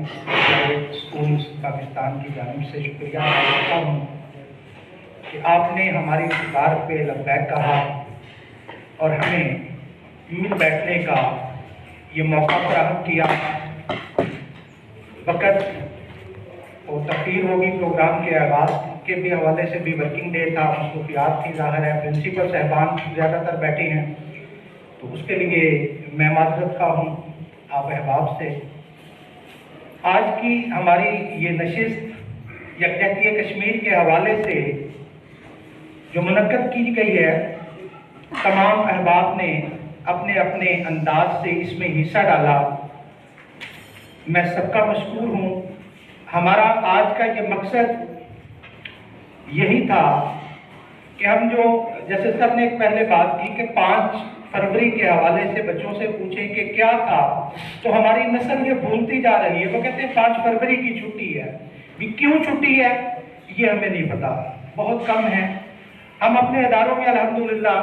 Private schools Pakistan की जानिब से शुक्रिया अदा करता हूँ कि आपने हमारी पुकार पे लब्बैक कहा और हमें मिल बैठने का ये मौका फराहम किया। वक़्त और तकरीर होगी प्रोग्राम के आगाज़ के भी हवाले से भी वर्किंग डे था, मसरूफियात थी, ज़ाहिर है प्रिंसिपल साहबान ज़्यादातर बैठे हैं, तो उसके लिए मैं माज़रत खा हूँ आप अहबाब से। आज की हमारी ये नशिस्त यकजहती कश्मीर के हवाले से जो मुनक्कद की गई है, तमाम अहबाब ने अपने अपने अंदाज से इसमें हिस्सा डाला। मैं सबका मशकूर हूँ। हमारा आज का ये मकसद यही था कि हम जो जैसे सर ने पहले बात की कि 5 फरवरी के हवाले से बच्चों से पूछें कि क्या था, तो हमारी नस्ल ये भूलती जा रही है। वो कहते हैं 5 फरवरी की छुट्टी है, भी क्यों छुट्टी है ये हमें नहीं पता, बहुत कम है। हम अपने इदारों में अल्हम्दुलिल्लाह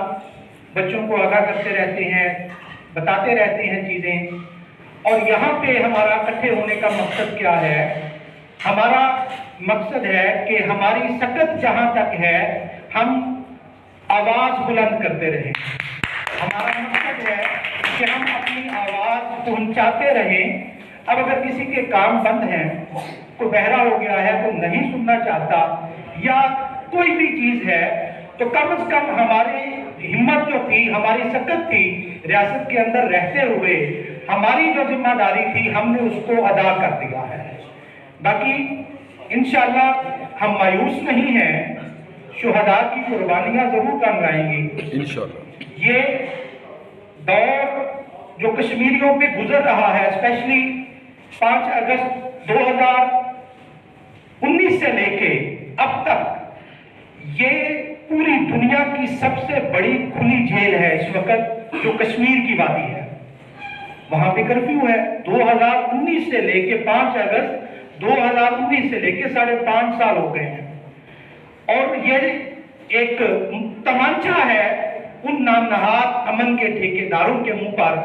बच्चों को आगाह करते रहते हैं, बताते रहते हैं चीज़ें। और यहाँ पे हमारा इकट्ठे होने का मकसद क्या है? हमारा मकसद है कि हमारी सकत जहाँ तक है हम आवाज़ बुलंद करते रहें। हमारा मकसद है कि हम अपनी आवाज़ पहुँचाते रहें। अब अगर किसी के काम बंद हैं, कोई बहरा हो गया है तो नहीं सुनना चाहता, या कोई भी चीज़ है, तो कम से कम हमारी हिम्मत जो थी, हमारी सकत थी, रियासत के अंदर रहते हुए हमारी जो जिम्मेदारी थी हमने उसको अदा कर दिया है। बाकी इंशाअल्लाह हम मायूस नहीं हैं, शुहदा की कुर्बानियां जरूर काम लाएंगी इंशाअल्लाह। ये दौर जो कश्मीरियों पे गुजर रहा है, स्पेशली 5 अगस्त 2019 से लेके अब तक, ये पूरी दुनिया की सबसे बड़ी खुली जेल है इस वक्त जो कश्मीर की वादी है। वहां पे कर्फ्यू है। 2019 से लेके 5 अगस्त 2019 से लेके 5.5 साल हो गए हैं। और ये एक तमांचा है उन नामनहाद अमन के ठेकेदारों के मुंह पर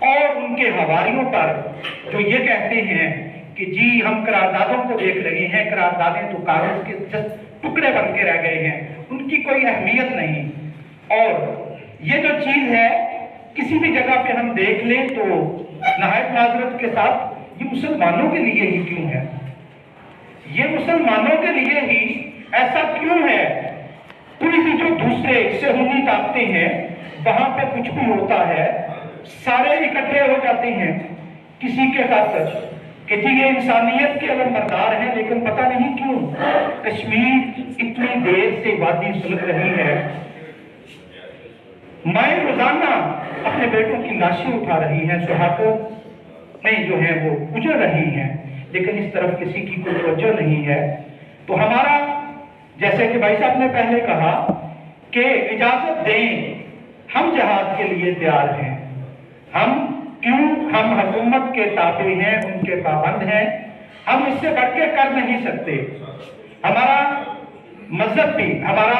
और उनके हवारियों पर जो ये कहते हैं कि जी हम करारदादों को देख रहे हैं, करारदादें तो कागज के टुकड़े बन के रह गए हैं, उनकी कोई अहमियत नहीं। और ये जो चीज है किसी भी जगह पे हम देख लें तो नहायत माजरत के साथ ये मुसलमानों के लिए ही क्यों है? ये मुसलमानों के लिए ही ऐसा क्यों है? कोई भी जो दूसरे सहूनी ताकतें हैं, वहां पे कुछ भी होता है सारे इकट्ठे हो जाते हैं किसी के खातिर कि जी ये इंसानियत के अलमबरदार हैं, लेकिन पता नहीं क्यों कश्मीर इतनी देर से वादी सुलग रही है। माएं रोजाना अपने बेटों की लाशें उठा रही हैं, सुहाग में जो है वो गुजर रही हैं, लेकिन इस तरफ किसी की कोई तवज्जो नहीं है। तो हमारा, जैसे कि भाई साहब ने पहले कहा कि इजाजत दें, हम जहाद के लिए तैयार हैं। हम हुकूमत के ताबे हैं, उनके पाबंद हैं, हम इससे बढ़ के कर नहीं सकते। हमारा मजहब भी, हमारा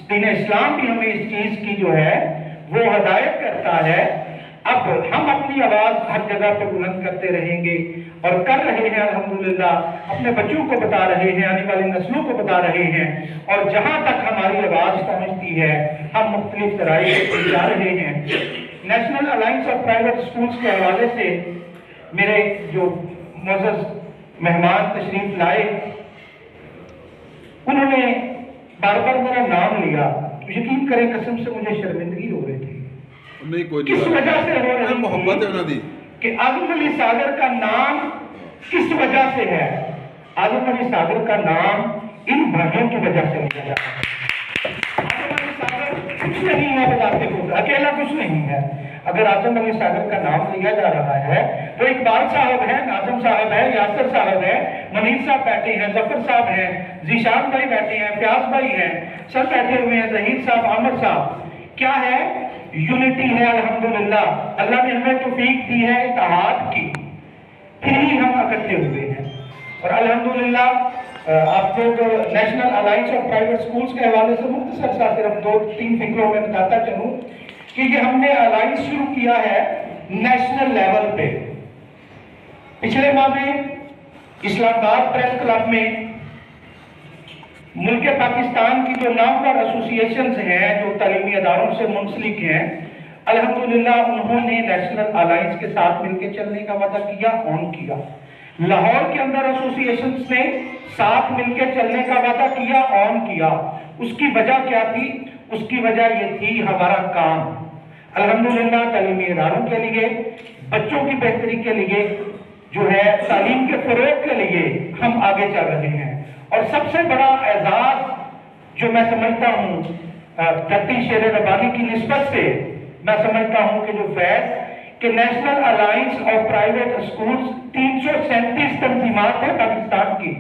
दीन इस्लाम भी हमें इस चीज की जो है वो हदायत करता है। अब हम अपनी आवाज हर जगह पे बुलंद करते रहेंगे और कर रहे हैं अल्हम्दुलिल्लाह। अपने बच्चों को बता रहे हैं, आने वाली नस्लों को बता रहे हैं, और जहां तक हमारी आवाज पहुंचती है हम मुख्तलिफ तराई से जा रहे हैं। National alliance of private schools के हवाले से मेरे जो मोअज़्ज़ज़ मेहमान तशरीफ लाए, उन्होंने बार बार मेरा नाम लिया। यकीन करें कसम से मुझे शर्मिंदगी हो रही थी। नहीं, कोई किस वजह से हो रही मोहब्बत है उन्होंने कि आज़म अली सागर का नाम किस वजह से है? आज़म अली सागर का नाम इन भाइयों की वजह से लिया जाता है। आज़म अली सागर कुछ नहीं है बताते हुए, अकेला कुछ नहीं है। अगर आज़म अली सागर का नाम लिया जा रहा है तो इकबाल साहब हैं, नाज़म साहब हैं, यासर साहब हैं, मुनीर साहब बैठे हैं, जफर साहब हैं, जीशान भाई बैठे हैं, फ्याज भाई हैं, सब बैठे हुए हैं, जहीर साहब, आमिर साहब। क्या है? यूनिटी है अल्हम्दुलिल्लाह। अल्लाह ने हमें तौफीक दी है इत्तेहाद की, फिर ही हम इकट्ठे हुए हैं। और अल्हम्दुलिल्लाह आप लोग national alliance of private schools के हवाले से मुख्तसर सा सिर्फ 2-3 फिक्रों में बताता चलूँ कि ये हमने अलायंस शुरू किया है नेशनल लेवल पे। पिछले माह में इस्लामाबाद प्रेस क्लब में मुल्क पाकिस्तान की जो नामवर एसोसिएशंस हैं जो तालीमी अदारों से मुंसलिक हैं, अल्हम्दुलिल्लाह उन्होंने नेशनल अलायंस के साथ मिलकर चलने का वादा किया, ऑन किया। लाहौर के अंदर एसोसिएशंस ने साथ मिलकर चलने का वादा किया, ऑन किया। उसकी वजह क्या थी? उसकी वजह ये थी हमारा काम। अल्हम्दुलिल्लाह तालीमी इदारों के लिए, बच्चों की बेहतरी के लिए, जो है तालीम के फरोग के लिए हम आगे चल रहे हैं। और सबसे बड़ा एजाज जो मैं समझता हूँ धरती शेर रबानी की निस्बत से मैं समझता हूँ कि जो फैज कि national alliance of private schools 337 तंजीमात है पाकिस्तान की।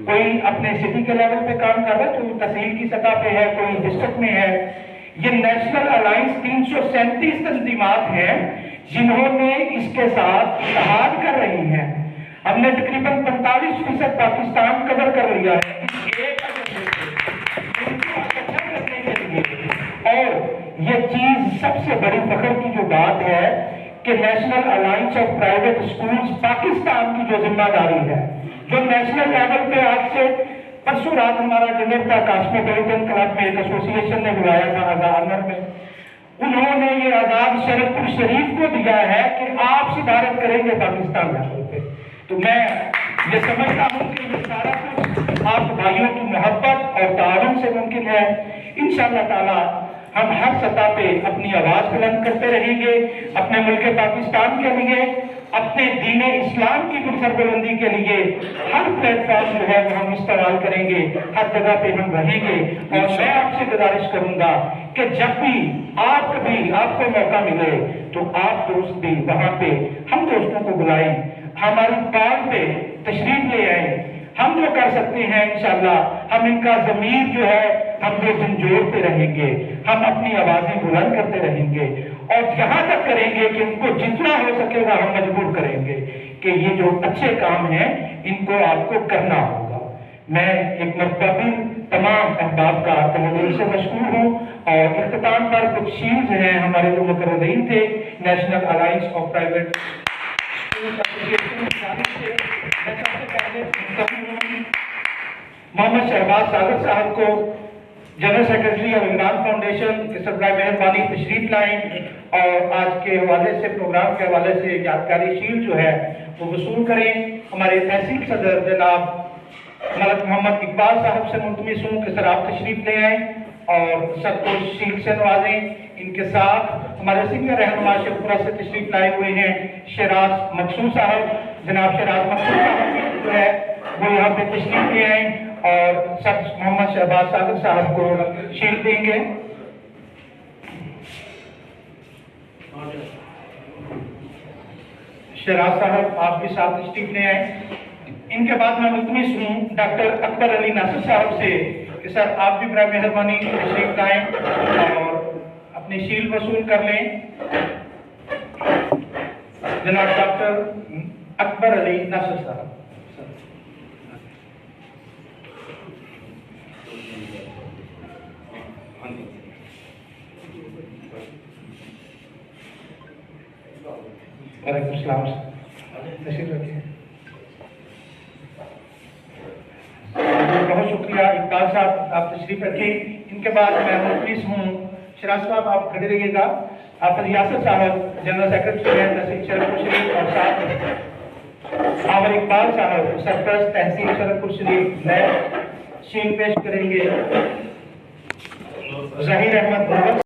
कोई अपने सिटी के लेवल पे काम कर रहा है, कोई तहसील की सतह पे है, कोई डिस्ट्रिक्ट में है। ये नेशनल अलायंस 337 तंजीमात हैं जिन्होंने इसके साथ इत्तेहाद कर रही हैं। हमने तकरीबन 45% पाकिस्तान कवर कर लिया है और ये चीज सबसे बड़ी फख्र की जो बात है कि national alliance of private schools Pakistan की जो जिम्मेदारी है, जो नेशनल लेवल पे आज से परसों रात हमारा डिनर था कॉस्मोपॉलिटन क्लब में, एक एसोसिएशन ने बुलाया था आजाद में। उन्होंने ये आजाद शरीफपुर शरीफ को दिया है कि आप सिफारत करेंगे पाकिस्तान लेवल पे। तो मैं ये समझता हूँ कि ये सारा कुछ आप भाइयों की मोहब्बत और तारुन से मुमकिन है। इंशाअल्लाह ताला हम हर सतह पे अपनी आवाज बुलंद करते रहेंगे, अपने मुल्क पाकिस्तान के लिए, अपने दीन इस्लाम की सरबुलंदी के लिए हर प्लेटफॉर्म जो है वो हम इस्तेमाल करेंगे, हर जगह पे हम रहेंगे। और मैं आपसे गुजारिश करूंगा कि जब भी आपको मौका मिले तो आप दोस्त भी वहां पे हम दोस्तों को बुलाएं, हमारी कॉल पे तशरीफ ले आए। हम जो कर सकते हैं इंशाअल्लाह हम इनका ज़मीर जो है हम जो झंझोड़ते रहेंगे, हम अपनी आवाजें बुलंद करते रहेंगे और यहाँ तक करेंगे कि इनको जितना हो सकेगा हम मजबूर करेंगे कि ये जो अच्छे काम हैं इनको आपको करना होगा। मैं एक मरतबा भी तमाम अहबाब का तहे दिल से मशकूर हूँ और इख्तिताम पर कुछ शील्ड्स हैं हमारे जो मुकर्ररीन थे national alliance of private Mohammad Shahbaz Sagar साहब को general secretary of Imran foundation के सरबराह मेहरबानी तशरीफ लाएं और आज के हवाले से प्रोग्राम के हवाले से यादगारी शील्ड जो है वो वसूल करें। हमारे तहसील सदर जनाब मलक मोहम्मद इकबाल साहब से मुल्तमिस हूँ कि सर आप तशरीफ ले आएँ और सबको शील्ड से नवाजें। इनके साथ हमारे सीनियर रहनुमा शेखपुरा से तशरीफ लाए हुए हैं शराज मकसूद साहब, जनाब शराज मकसूद साहब जो है वो यहाँ पे तशरीफ ले आए और सब मोहम्मद शहबाज सागर साहब को शील्ड देंगे। शराज साहब आप भी साथ तशरीफ ले आए। इनके बाद मैं मुल्तमिस हूँ डॉक्टर अकबर अली नासिर साहब से कि सर आप भी बड़ा मेहरबानी तशरीफ लाएं और अपनी शील्ड वसूल कर लें। जनाब डॉक्टर अकबर अली नासिर साहब। वालेकुम सलाम, तशरीफ रखिए। बहुत शुक्रिया इकबाल साहब, आप तशरीफ रखें। इनके बाद मैं मुल्तमिस हूँ शराज साहब आप खड़े रहिएगा। आप यासर साहब जनरल सेक्रेटरी हैं तहसील शरफपुर शरीफ और साथ आवर इकबाल साहब सरपरस्त तहसील शरफपुर शरीफ नए शील्ड पेश करेंगे। ज़हीर अहमद